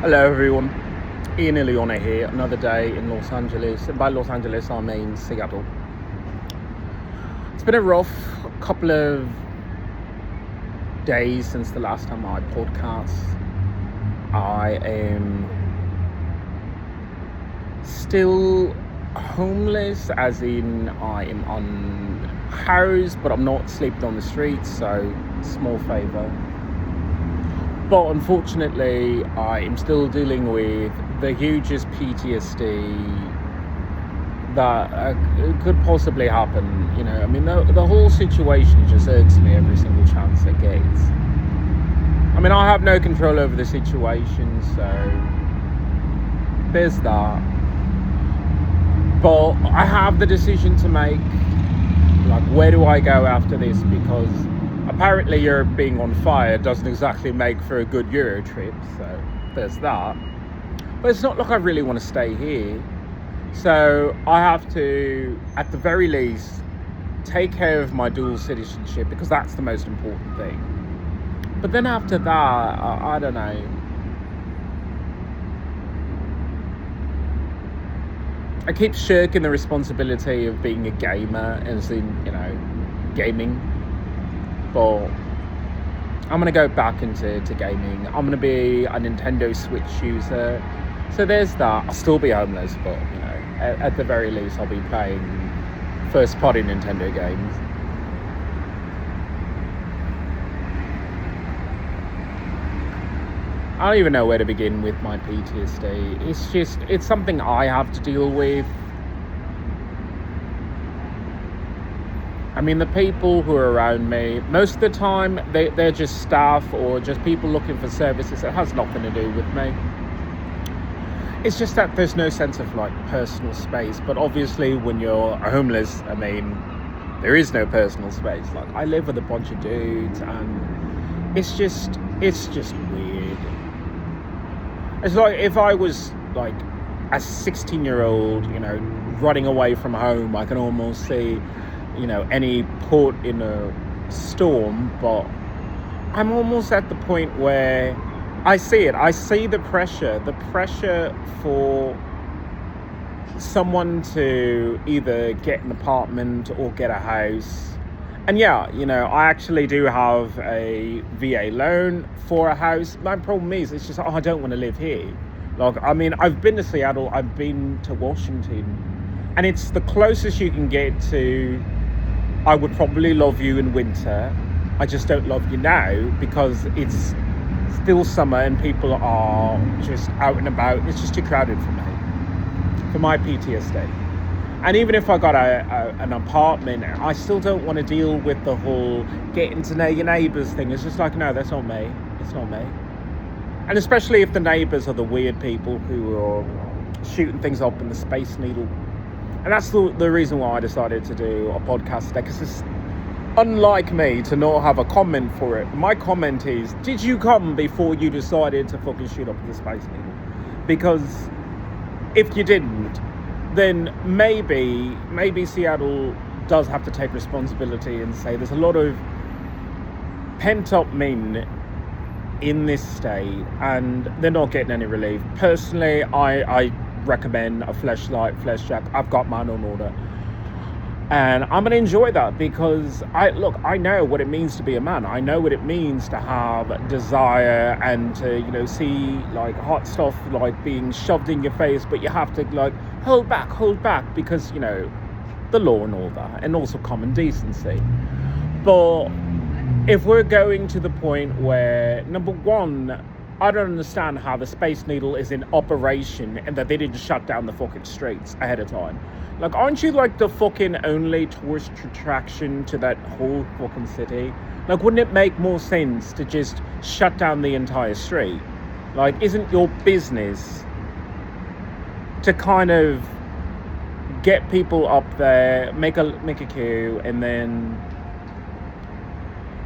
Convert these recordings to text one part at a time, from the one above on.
Hello everyone, Ian Iliona here, another day in Los Angeles, and by Los Angeles I mean Seattle. It's been a rough couple of days since the last time I podcast. I am still homeless, as in I am unhoused, but I'm not sleeping on the streets, so small favour. But unfortunately, I am still dealing with the hugest PTSD that could possibly happen. You know, I mean, the whole situation just irks me every single chance it gets. I mean, I have no control over the situation, so there's that. But I have the decision to make, like, where do I go after this? Because apparently Europe being on fire doesn't exactly make for a good Euro trip, so there's that. But it's not like I really want to stay here. So I have to, at the very least, take care of my dual citizenship, because that's the most important thing. But then after that, I don't know. I keep shirking the responsibility of being a gamer, as in, you know, gaming. But I'm going to go back into gaming. I'm going to be a Nintendo Switch user. So there's that. I'll still be homeless, but, you know, at the very least, I'll be playing first-party Nintendo games. I don't even know where to begin with my PTSD. It's something I have to deal with. I mean, the people who are around me, most of the time, they're just staff or just people looking for services. It has nothing to do with me. It's just that there's no sense of, like, personal space. But obviously, when you're homeless, I mean, there is no personal space. Like, I live with a bunch of dudes, and it's just weird. It's like if I was, like, a 16-year-old, you know, running away from home, I can almost see, you know, any port in a storm. But I'm almost at the point where I see it. I see the pressure for someone to either get an apartment or get a house. And yeah, you know, I actually do have a VA loan for a house. My problem is, it's just, I don't want to live here. Like, I mean, I've been to Seattle, I've been to Washington, and it's the closest you can get to, I would probably love you in winter. I just don't love you now because it's still summer and people are just out and about. It's just too crowded for me, for my PTSD. And even if I got an apartment, I still don't want to deal with the whole getting to know your neighbours thing. It's just like, no, that's not me. It's not me. And especially if the neighbours are the weird people who are shooting things up in the Space Needle. And that's the reason why I decided to do a podcast today, because it's unlike me to not have a comment for it. My comment is, did you come before you decided to fucking shoot up the Space Needle? Because if you didn't, then maybe Seattle does have to take responsibility and say there's a lot of pent-up men in this state and they're not getting any relief. Personally, I recommend a fleshlight, flesh jack. I've got mine on order. And I'm going to enjoy that because I know what it means to be a man. I know what it means to have desire and to, you know, see, like, hot stuff, like, being shoved in your face, but you have to, like, hold back because, you know, the law and all that, and also common decency. But if we're going to the point where, number one, I don't understand how the Space Needle is in operation and that they didn't shut down the fucking streets ahead of time. Like, aren't you, like, the fucking only tourist attraction to that whole fucking city? Like, wouldn't it make more sense to just shut down the entire street? Like, isn't your business to kind of get people up there, make a queue, and then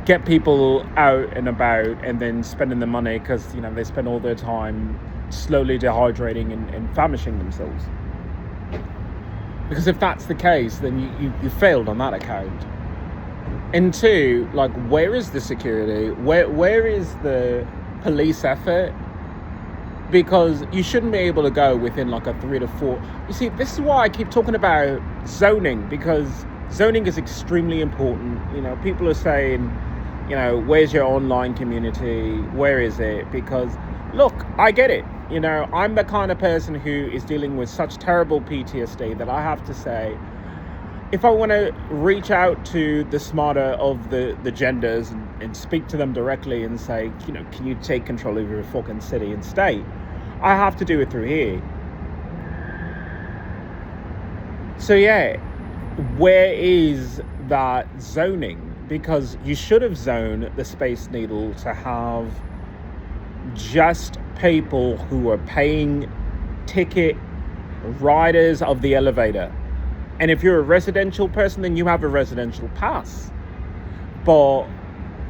get people out and about, and then spending the money because, you know, they spend all their time slowly dehydrating and famishing themselves? Because if that's the case, then you failed on that account. And two, like, where is the security? Where is the police effort because you shouldn't be able to go within like a 3 to 4. You see, this is why I keep talking about zoning, because zoning is extremely important. You know, people are saying, you know, where's your online community? Where is it? Because look, I get it. You know, I'm the kind of person who is dealing with such terrible PTSD that I have to say, if I want to reach out to the smarter of the genders and speak to them directly and say, you know, can you take control of your fucking city and state? I have to do it through here. So yeah, where is that zoning? Because you should have zoned the Space Needle to have just people who are paying ticket riders of the elevator. And if you're a residential person, then you have a residential pass. But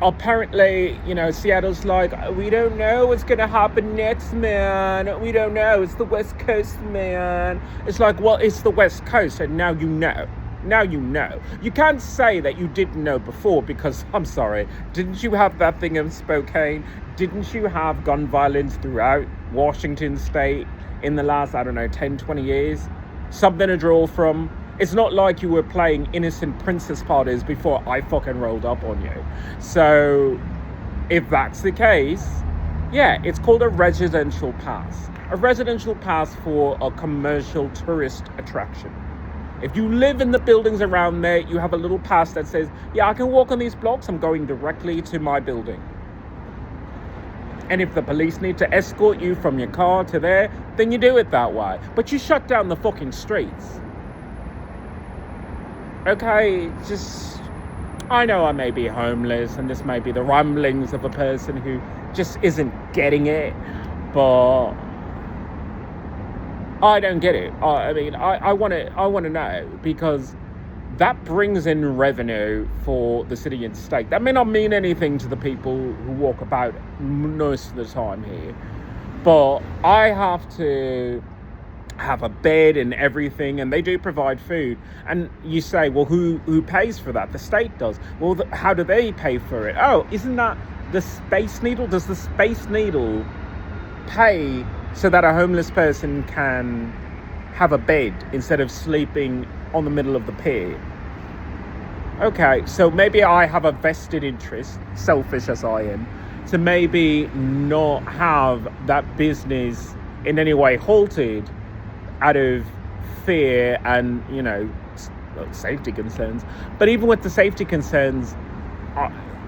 apparently, you know, Seattle's like, we don't know what's going to happen next, man. We don't know. It's the West Coast, man. It's like, well, it's the West Coast, and now you know. Now you know. You can't say that you didn't know before, because, I'm sorry, didn't you have that thing in Spokane? Didn't you have gun violence throughout Washington State in the last, 10, 20 years? Something to draw from. It's not like you were playing innocent princess parties before I fucking rolled up on you. So, if that's the case, yeah, it's called a residential pass. A residential pass for a commercial tourist attraction. If you live in the buildings around there, you have a little pass that says, yeah, I can walk on these blocks, I'm going directly to my building. And if the police need to escort you from your car to there, then you do it that way. But you shut down the fucking streets. Okay, I know I may be homeless, and this may be the rumblings of a person who just isn't getting it, but I don't get it. I want to know, because that brings in revenue for the city and state. That may not mean anything to the people who walk about most of the time here, but I have to have a bed and everything, and they do provide food. And you say, well, who pays for that? The state does. Well, how do they pay for it? Oh, isn't that the Space Needle? Does the Space Needle pay so that a homeless person can have a bed instead of sleeping on the middle of the pier? Okay, so maybe I have a vested interest, selfish as I am, to maybe not have that business in any way halted out of fear and, you know, safety concerns. But even with the safety concerns,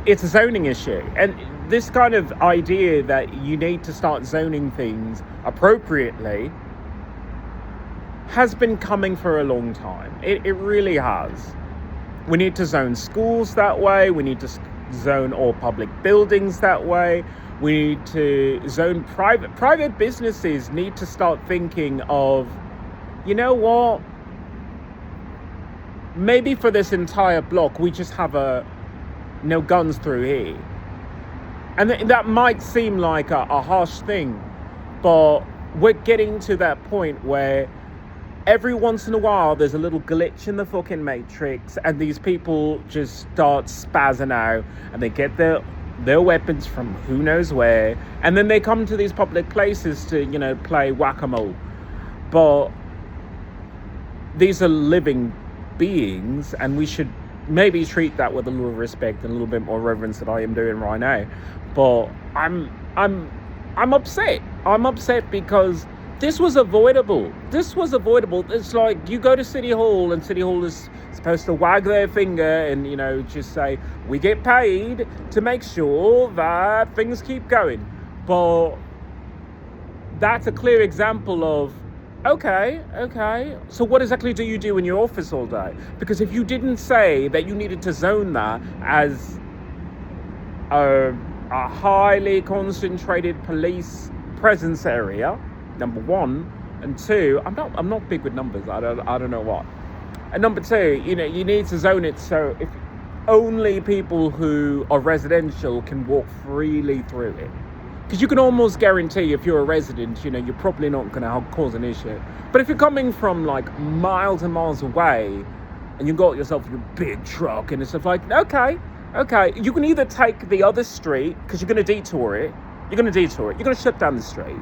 it's a zoning issue. And this kind of idea that you need to start zoning things appropriately has been coming for a long time. It really has. We need to zone schools that way. We need to zone all public buildings that way. We need to zone private businesses need to start thinking of, you know what? Maybe for this entire block, we just have no guns through here. And that might seem like a harsh thing, but we're getting to that point where every once in a while there's a little glitch in the fucking matrix, and these people just start spazzing out, and they get their weapons from who knows where, and then they come to these public places to, you know, play whack-a-mole. But these are living beings, and we should maybe treat that with a little respect and a little bit more reverence than I am doing right now. But I'm upset. I'm upset because this was avoidable. It's like you go to City Hall, and City Hall is supposed to wag their finger and, you know, just say, we get paid to make sure that things keep going. But that's a clear example of, okay, so what exactly do you do in your office all day? Because if you didn't say that you needed to zone that as a highly concentrated police presence area, number one, and two, I'm not big with numbers. I don't know what. And number two, you know, you need to zone it so if only people who are residential can walk freely through it. Because you can almost guarantee if you're a resident, you know, you're probably not going to cause an issue. But if you're coming from like miles and miles away, and you got yourself a big truck and it's like, okay, you can either take the other street, because you're going to detour it. You're going to shut down the street.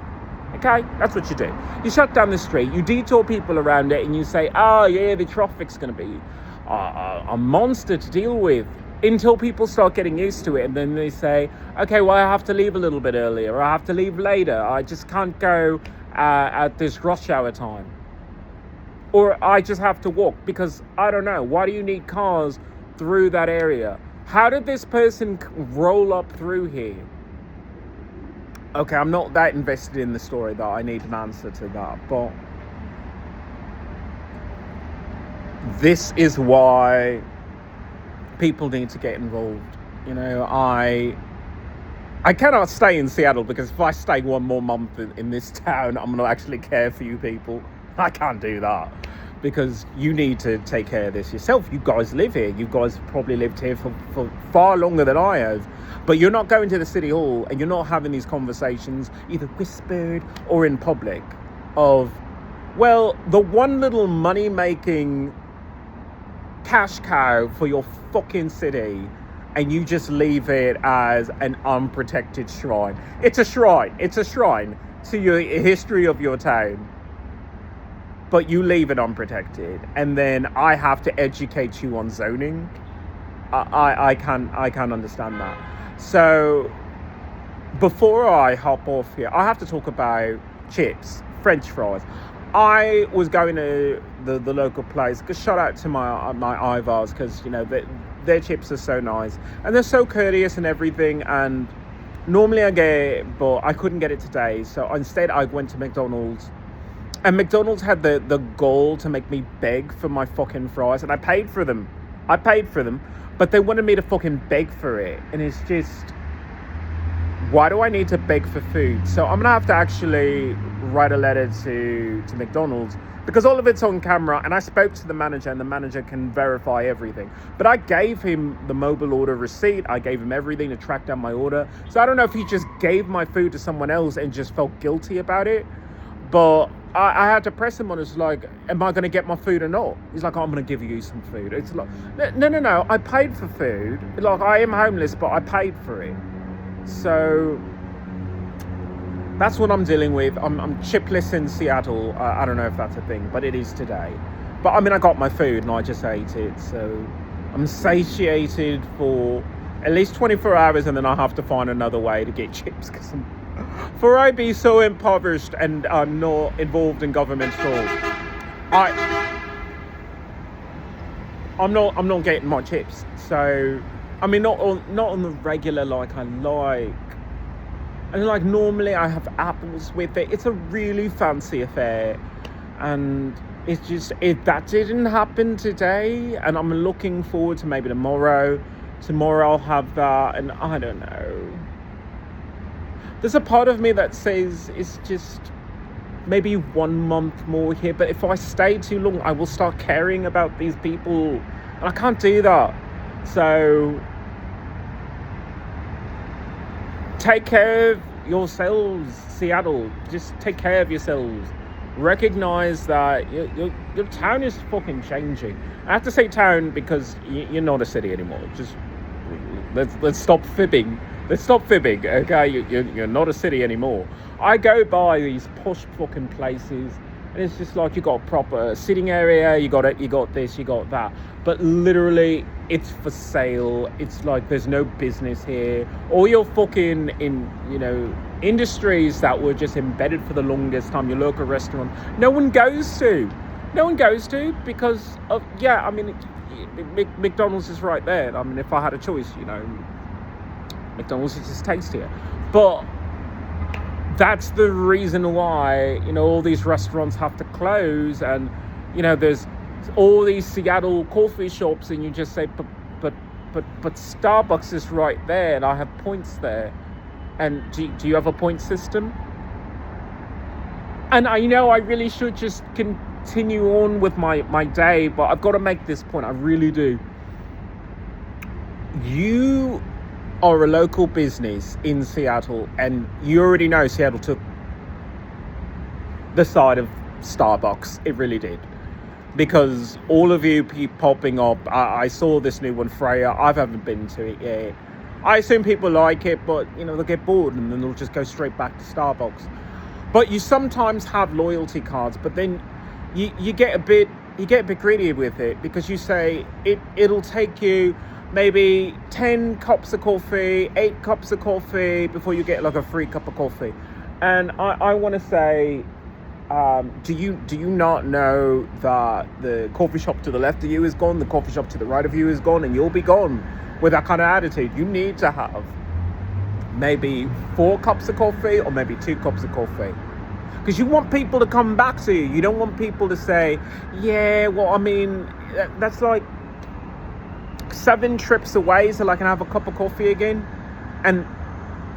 Okay, that's what you do. You shut down the street, you detour people around it, and you say, oh yeah, the traffic's going to be a monster to deal with, until people start getting used to it, and then they say, okay, well, I have to leave a little bit earlier, or I have to leave later, I just can't go at this rush hour time, or I just have to walk because, I don't know, why do you need cars through that area? How did this person roll up through here? Okay, I'm not that invested in the story that I need an answer to that, but this is why people need to get involved. You know, I cannot stay in Seattle, because if I stay one more month in this town, I'm going to actually care for you people. I can't do that, because you need to take care of this yourself. You guys live here. You guys have probably lived here for far longer than I have. But you're not going to the city hall, and you're not having these conversations, either whispered or in public, of, well, the one little money-making cash cow for your fucking city, and you just leave it as an unprotected shrine. It's a shrine. It's a shrine to your history of your town. But you leave it unprotected, and then I have to educate you on zoning. I can't understand that. So before I hop off here, I have to talk about chips, French fries. I was going to the local place, because shout out to my Ivars, because, you know, their chips are so nice and they're so courteous and everything. And normally I get it, but I couldn't get it today, so instead I went to McDonald's. And McDonald's had the goal to make me beg for my fucking fries, and I paid for them, but they wanted me to fucking beg for it, and it's just, why do I need to beg for food? So I'm gonna have to actually write a letter to McDonald's, because all of it's on camera, and I spoke to the manager, and the manager can verify everything. But I gave him the mobile order receipt, I gave him everything to track down my order. So I don't know if he just gave my food to someone else and just felt guilty about it, but I had to press him on. It's like, am I going to get my food or not? He's like, oh, I'm going to give you some food. It's like, no, I paid for food. Like, I am homeless, but I paid for it. So that's what I'm dealing with. I'm chipless in Seattle. I don't know if that's a thing, but it is today. But I mean, I got my food and I just ate it. So I'm satiated for at least 24 hours, and then I have to find another way to get chips, because for I be so impoverished and I'm not involved in government at all, I'm not getting my chips. So I mean, not on the regular like I like. And like normally I have apples with it. It's a really fancy affair, and it's just that didn't happen today, and I'm looking forward to maybe tomorrow. Tomorrow I'll have that, and I don't know. There's a part of me that says it's just maybe 1 month more here, but if I stay too long, I will start caring about these people, and I can't do that. So take care of yourselves, Seattle. Just take care of yourselves. Recognize that your town is fucking changing. I have to say town because you're not a city anymore. Just let's stop fibbing. Let's stop fibbing, okay? You're not a city anymore. I go by these posh fucking places, and it's just like you got a proper sitting area, you got this, you got that. But literally, it's for sale. It's like there's no business here. All your fucking industries that were just embedded for the longest time, your local restaurant, no one goes to. Because of, I mean, McDonald's is right there. I mean, if I had a choice, McDonald's is just tastier. But that's the reason why, all these restaurants have to close, and, there's all these Seattle coffee shops, and you just say, but Starbucks is right there, and I have points there. And do you have a point system? And I know I really should just continue on with my day, but I've got to make this point. I really do. You are a local business in Seattle, and you already know Seattle took the side of Starbucks. It really did. Because all of you keep popping up. I saw this new one, Freya. I haven't been to it yet. I assume people like it, but they'll get bored and then they'll just go straight back to Starbucks. But you sometimes have loyalty cards, but then you get a bit greedy with it, because you say it'll take you maybe 10 cups of coffee, 8 cups of coffee before you get like a free cup of coffee. And I want to say, do you not know that the coffee shop to the left of you is gone, the coffee shop to the right of you is gone, and you'll be gone with that kind of attitude? You need to have maybe 4 cups of coffee or maybe 2 cups of coffee, because you want people to come back to you. You don't want people to say, yeah, well, I mean, that's like 7 trips away so I can have a cup of coffee again. And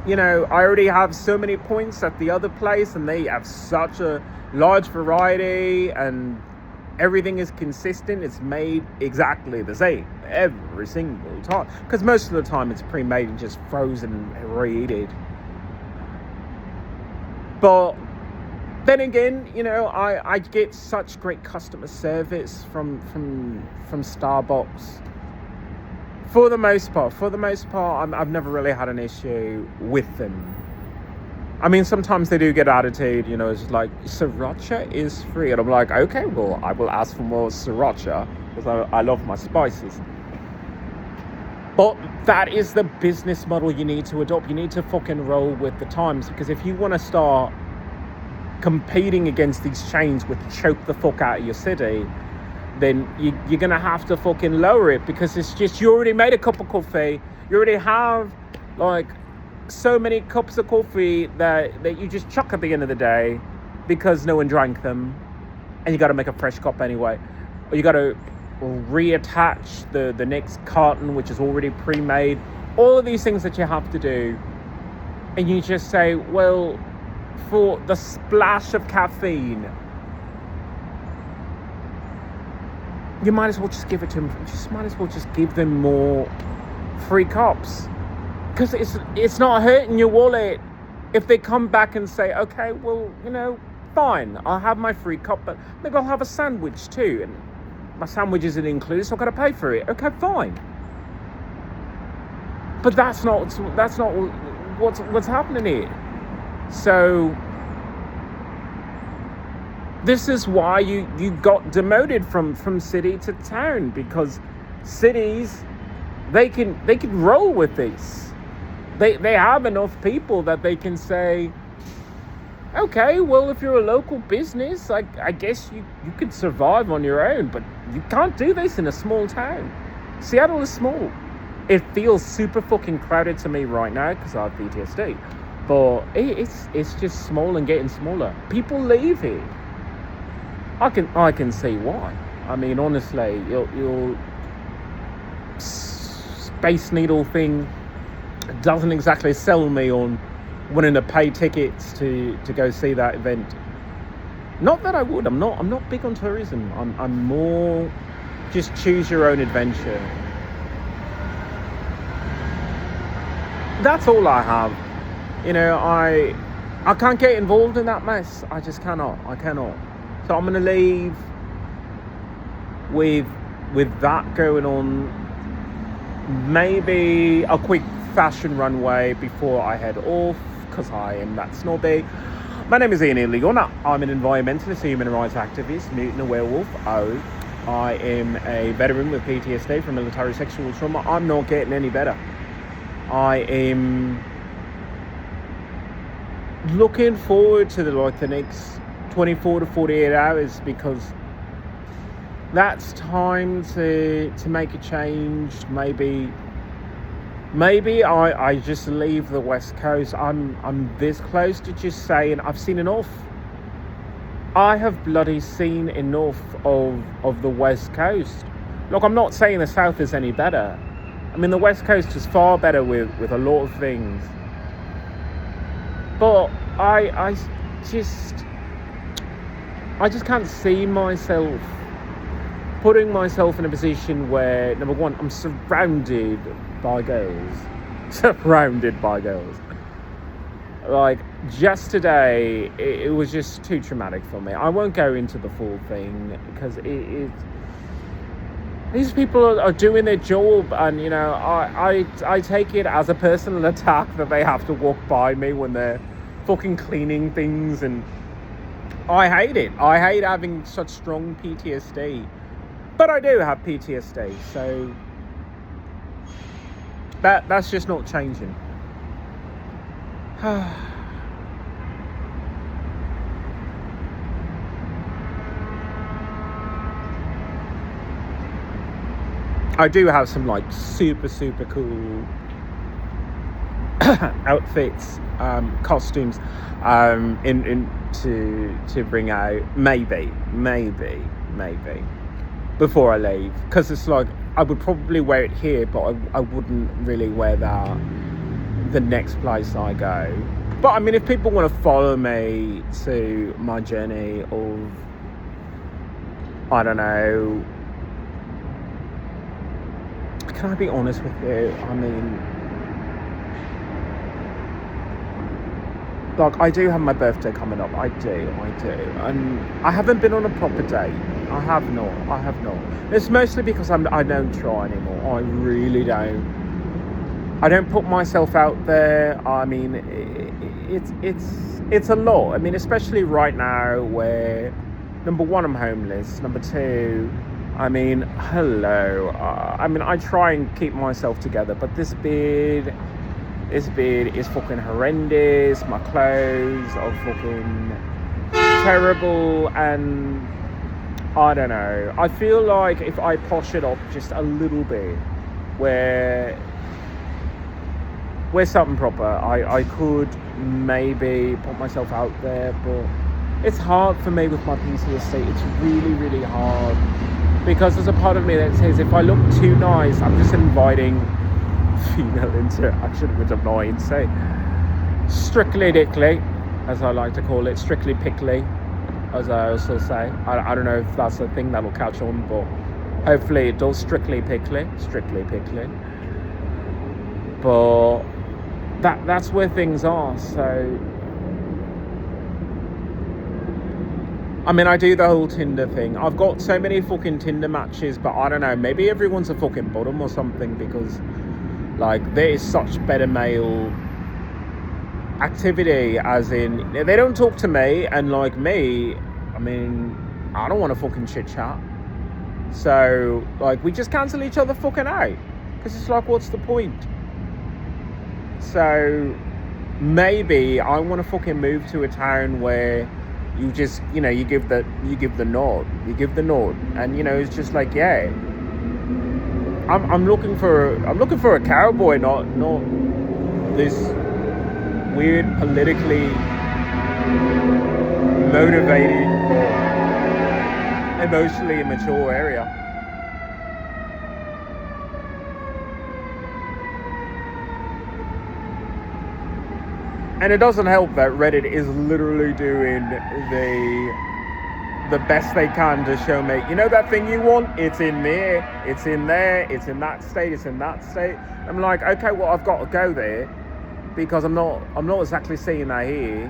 you know, I already have so many points at the other place, and they have such a large variety, and everything is consistent. It's made exactly the same every single time, because most of the time it's pre-made and just frozen and reheated. But then again, you know, I get such great customer service from Starbucks. For the most part, I've never really had an issue with them. I mean, sometimes they do get attitude, you know, it's like, sriracha is free. And I'm like, okay, well, I will ask for more sriracha, because I love my spices. But that is the business model you need to adopt. You need to fucking roll with the times, because if you want to start competing against these chains which choke the fuck out of your city, then you're going to have to fucking lower it, because it's just, you already made a cup of coffee. You already have like so many cups of coffee that you just chuck at the end of the day because no one drank them, and you got to make a fresh cup anyway. Or you got to reattach the next carton, which is already pre-made. All of these things that you have to do. And you just say, well, for the splash of caffeine, you might as well just give it to them. Might as well just give them more free cups, because it's not hurting your wallet if they come back and say, okay, well, you know, fine, I'll have my free cup, but maybe I'll have a sandwich too, and my sandwich isn't included, so I've got to pay for it. Okay, fine. But that's not what's happening here. So this is why you got demoted from city to town, because cities, they can roll with this. They have enough people that they can say, okay, well, if you're a local business, I guess you could survive on your own, but you can't do this in a small town. Seattle is small. It feels super fucking crowded to me right now because I have PTSD, but it's just small and getting smaller. People leave here. I can see why. I mean, honestly, your Space Needle thing doesn't exactly sell me on wanting to pay tickets to go see that event. Not that I would. I'm not big on tourism. I'm more just choose your own adventure. That's all I have. You know, I can't get involved in that mess. I just cannot. I cannot. So I'm going to leave with that going on. Maybe a quick fashion runway before I head off, because I am that snobby. My name is Ian Leona. I'm an environmentalist, a human rights activist, mutant, a werewolf. I am a veteran with PTSD from military sexual trauma. I'm not getting any better. I am looking forward to the next 24 to 48 hours, because that's time to make a change. Maybe I just leave the West Coast. I'm this close to just saying I've seen enough. I have bloody seen enough of the West Coast. Look, I'm not saying the South is any better. I mean, the West Coast is far better with a lot of things. But I just can't see myself putting myself in a position where, number one, I'm surrounded by girls. Like, just today, it was just too traumatic for me. I won't go into the full thing, because these people are doing their job, and, you know, I take it as a personal attack that they have to walk by me when they're fucking cleaning things, and I hate it. I hate having such strong PTSD. But I do have PTSD, so that's just not changing. I do have some like super cool outfits, costumes, in to bring out maybe before I leave, because it's like I would probably wear it here, but I wouldn't really wear that the next place I go. But I mean, if people want to follow me to my journey of, I don't know, can I be honest with you? I mean, like, I do have my birthday coming up. I do. And I haven't been on a proper date. I have not. It's mostly because I don't try anymore. I really don't. I don't put myself out there. I mean, it's a lot. I mean, especially right now where, number one, I'm homeless. Number two, I mean, hello. I mean, I try and keep myself together, but this beard is fucking horrendous. My clothes are fucking terrible, and I don't know. I feel like if I posh it up just a little bit, where something proper, I could maybe put myself out there, but it's hard for me with my PTSD. It's really hard, because there's a part of me that says if I look too nice, I'm just inviting female interaction, which I'm not into. Strictly dickly, as I like to call it, strictly pickly, as I also say. I don't know if that's a thing that'll catch on, but hopefully it does. Strictly pickly. But that's where things are. So I mean, I do the whole Tinder thing. I've got so many fucking Tinder matches, but I don't know, maybe everyone's a fucking bottom or something, because like there is such better male activity, as in they don't talk to me, and like me, I mean, I don't want to fucking chit chat, so like we just cancel each other fucking out, because it's like, what's the point? So maybe I want to fucking move to a town where you just, you know, you give the nod, and you know, it's just like, yeah, I'm looking for a cowboy, not this weird politically motivated or emotionally immature area. And it doesn't help that Reddit is literally doing the best they can to show me, you know, that thing you want, it's in there, it's in that state, it's in that state. I'm like, okay, well, I've got to go there, because I'm not exactly seeing that here.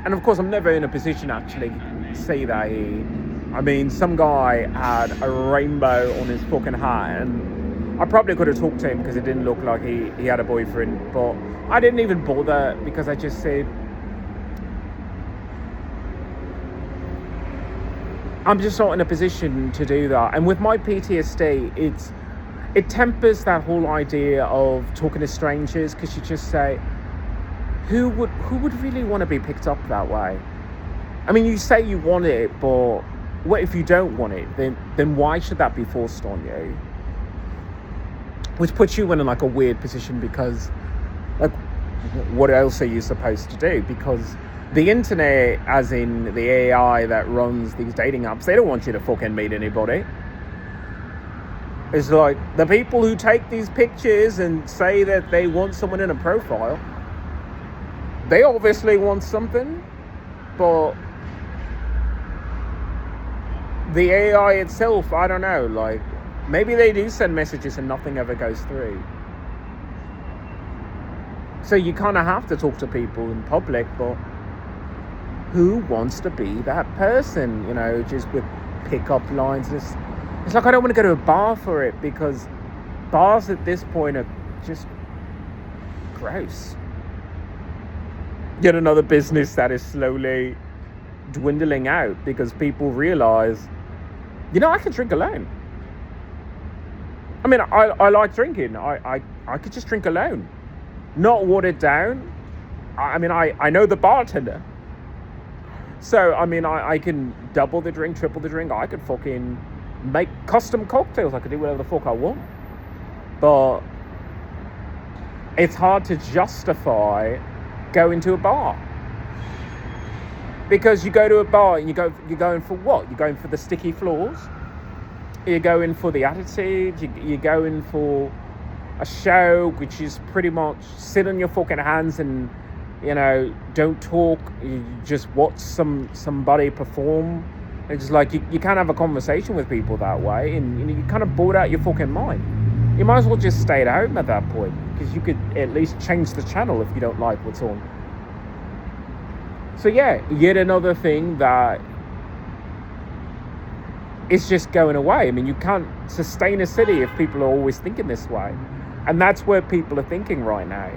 And of course, I'm never in a position to actually see that here. I mean, some guy had a rainbow on his fucking hat, and I probably could have talked to him because it didn't look like he had a boyfriend, but I didn't even bother, because I just said, I'm just not in a position to do that. And with my PTSD, it tempers that whole idea of talking to strangers, because you just say, who would really want to be picked up that way? I mean, you say you want it, but what if you don't want it? Then why should that be forced on you? Which puts you in like a weird position, because like, what else are you supposed to do? Because the internet, as in the AI that runs these dating apps, they don't want you to fucking meet anybody. It's like the people who take these pictures and say that they want someone in a profile, they obviously want something, but the AI itself, I don't know, like maybe they do send messages and nothing ever goes through. So you kind of have to talk to people in public, but who wants to be that person, you know, just with pickup lines? It's like, I don't want to go to a bar for it, because bars at this point are just gross. Yet another business that is slowly dwindling out because people realize, I can drink alone. I mean, I like drinking. I could just drink alone, not watered down. I mean, I know the bartender. So, I mean, I can double the drink, triple the drink. I could fucking make custom cocktails. I could do whatever the fuck I want. But it's hard to justify going to a bar. Because you go to a bar and you're going for what? You're going for the sticky floors? You're going for the attitude? You're going for a show which is pretty much sit on your fucking hands and, don't talk. You just watch somebody perform. It's just like you can't have a conversation with people that way, and you're kind of bored out your fucking mind. You might as well just stay at home at that point, because you could at least change the channel if you don't like what's on. So yeah, yet another thing that is just going away. I mean, you can't sustain a city if people are always thinking this way. And that's where people are thinking right now.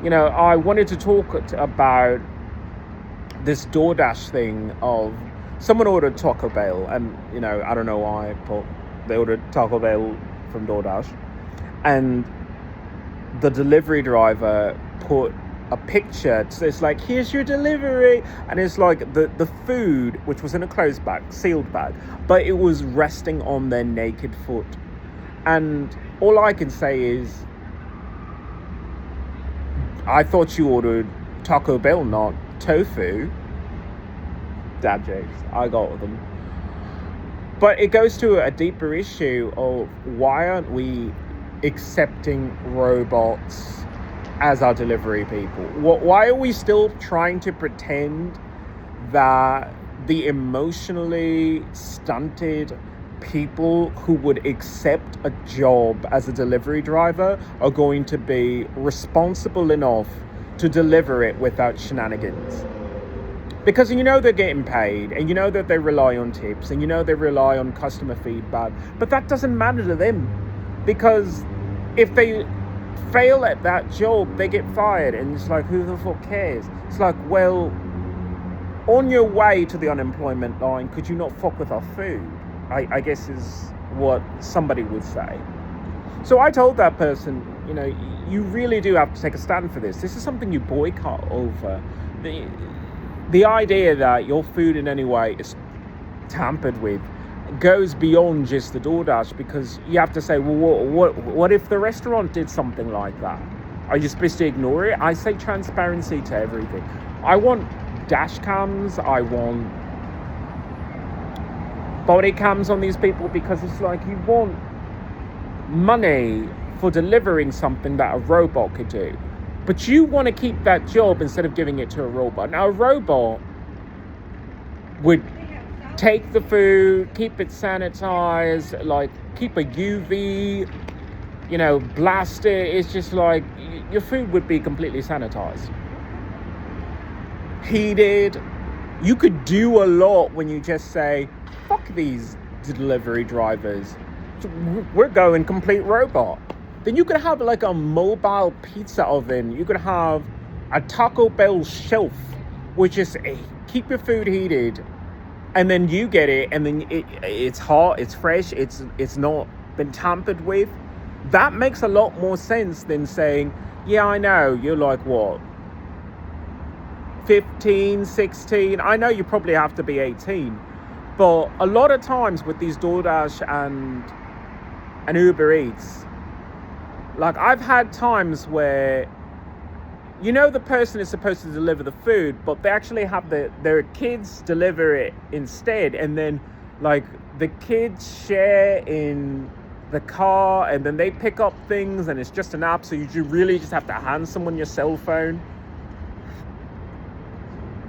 I wanted to talk about this DoorDash thing of someone ordered Taco Bell, and, I don't know why, but they ordered Taco Bell from DoorDash. And the delivery driver put a picture. So it's like, here's your delivery. And it's like the food, which was in a closed bag, sealed bag, but it was resting on their naked foot. And all I can say is, I thought you ordered Taco Bell, not tofu. Dad jokes, I got them. But it goes to a deeper issue of why aren't we accepting robots as our delivery people? Why are we still trying to pretend that the emotionally stunted people who would accept a job as a delivery driver are going to be responsible enough to deliver it without shenanigans? Because they're getting paid, and that they rely on tips, and they rely on customer feedback, but that doesn't matter to them, because if they fail at that job, they get fired, and it's like, who the fuck cares? It's like, well, on your way to the unemployment line, could you not fuck with our food? I guess is what somebody would say. So I told that person, you really do have to take a stand for this. This is something you boycott over. The idea that your food in any way is tampered with goes beyond just the DoorDash, because you have to say, well, what if the restaurant did something like that? Are you supposed to ignore it? I say transparency to everything. I want dash cams. I want body cams on these people, because it's like, you want money for delivering something that a robot could do, but you want to keep that job instead of giving it to a robot. Now, a robot would take the food, keep it sanitized, like keep a UV, blast it. It's just like your food would be completely sanitized, heated. You could do a lot when you just say, fuck these delivery drivers, we're going complete robot. Then you could have like a mobile pizza oven. You could have a Taco Bell shelf, which is keep your food heated, and then you get it, and then it's hot, it's fresh, it's not been tampered with. That makes a lot more sense than saying, yeah, I know, you're like, what, 15, 16? I know you probably have to be 18. But a lot of times with these DoorDash and Uber Eats, like, I've had times where, the person is supposed to deliver the food, but they actually have their kids deliver it instead. And then, like, the kids share in the car, and then they pick up things, and it's just an app. So you really just have to hand someone your cell phone.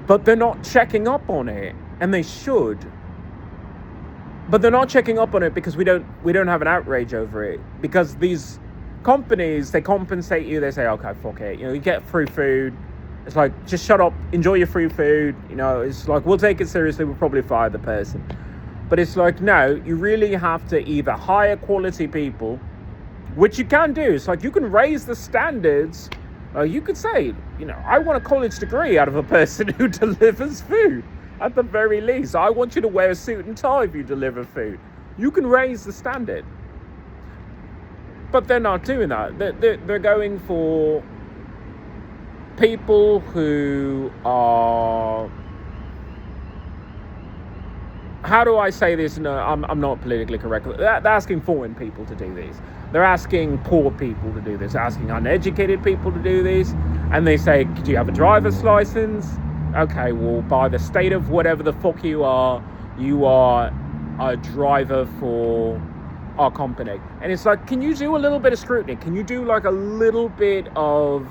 But they're not checking up on it, and they should. But they're not checking up on it because we don't have an outrage over it. Because these companies, they compensate you. They say, okay, fuck it. You get free food. It's like, just shut up, enjoy your free food. It's like, we'll take it seriously. We'll probably fire the person. But it's like, no, you really have to either hire quality people, which you can do. It's like, you can raise the standards You could say, I want a college degree out of a person who delivers food. At the very least, I want you to wear a suit and tie if you deliver food. You can raise the standard. But they're not doing that. They're going for people who are... How do I say this? No, I'm not politically correct. They're asking foreign people to do this. They're asking poor people to do this. They're asking uneducated people to do this. And they say, do you have a driver's license? Okay, well, by the state of whatever the fuck you are a driver for our company. And it's like, can you do a little bit of scrutiny? Can you do like a little bit of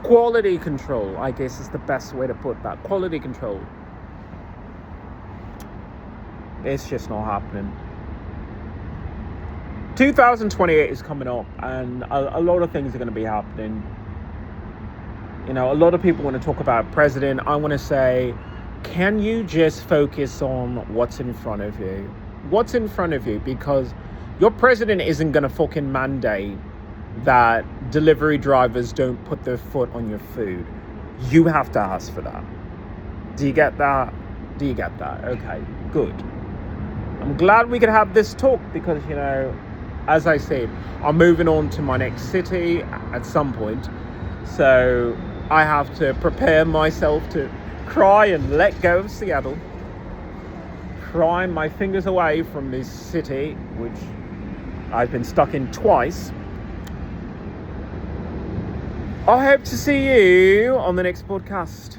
quality control? I guess is the best way to put that. Quality control. It's just not happening. 2028 is coming up, and a lot of things are going to be happening. A lot of people want to talk about president. I want to say, can you just focus on what's in front of you? What's in front of you? Because your president isn't going to fucking mandate that delivery drivers don't put their foot on your food. You have to ask for that. Do you get that? Okay, good. I'm glad we could have this talk because, as I said, I'm moving on to my next city at some point. So I have to prepare myself to cry and let go of Seattle. Cry my fingers away from this city, which I've been stuck in twice. I hope to see you on the next podcast.